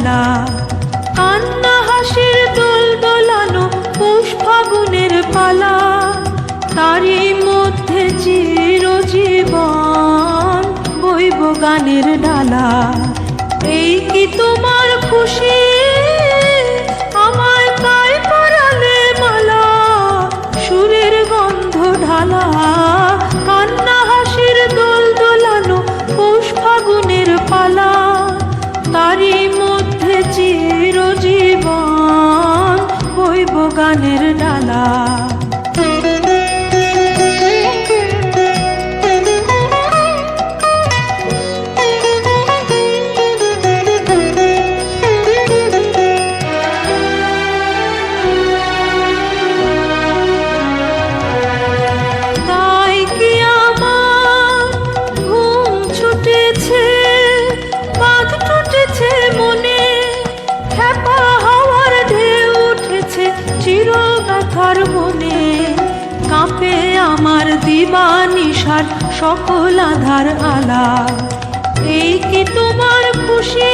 ডালা। কান্না হাসির দোল দোলানো পৌষ ফাগুনের পালা, তারই মধ্যে চিরজীবন বইব গানের ডালা। এই কি তোমার খুশি, আমায় তাই পরালে মালা, সুরের গন্ধ ঢালা। কান্না হাসির দোল দোলানো পৌষ ফাগুনের পালা, তারই মধ্যে চিরজীবন বইব গানের ডালা। চিরব্যথার মনে কাঁপে আমার দিবানিশার সকল আধার আলা। এই কি তোমার খুশি,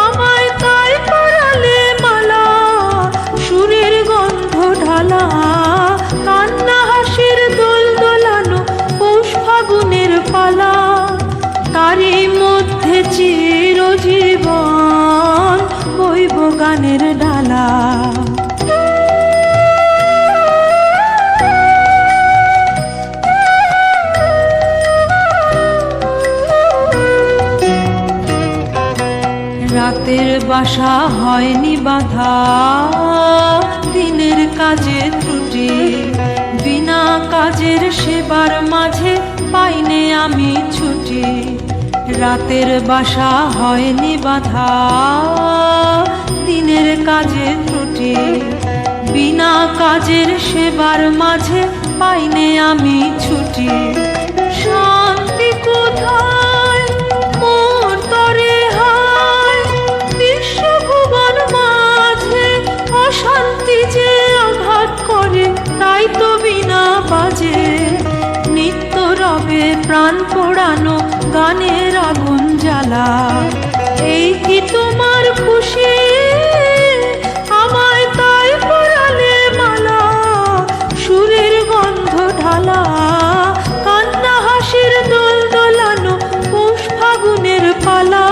আমায় তাই পরালে মালা, সুরের গন্ধ ঢালা। কান্না হাসির দোল দোলানো পৌষ ফাগুনের পালা, তারই মধ্যে চিরজীবন বইব গানের ডালা। রাতের বাসা হয়নি বাধা, দিনের কাজে ত্রুটি, বিনা কাজের সেবার মাঝে পাইনে আমি ছুটি। রাতের বাসা হয়নি বাধা, দিনের কাজে ত্রুটি, বিনা কাজের সেবার মাঝে পাইনে আমি ছুটি। শান্তি কোথায় মোর তরে হায়, বিশ্বভুবন মাঝে অশান্তি যে আঘাত করে, তাই তো বিনা বাজে নিত্য রবে প্রাণ পোড়ানো গানের আগুন জ্বালা। এই কি তোমার খুশি, আমায় তাই পরালে মালা, সুরের গন্ধ ঢালা। কান্না হাসির দোল দোলানো পৌষ ফাগুনের পালা,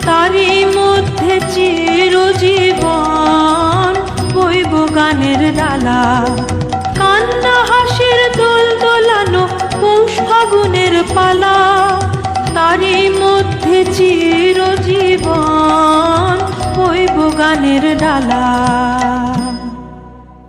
তারই মধ্যে চিরজীবন বইব গানের ডালা। কান্না হাসির দোল দোলানো পৌষ ফাগুনের পালা, তারই মধ্যে চিরজীবন বইব গানের ডালা।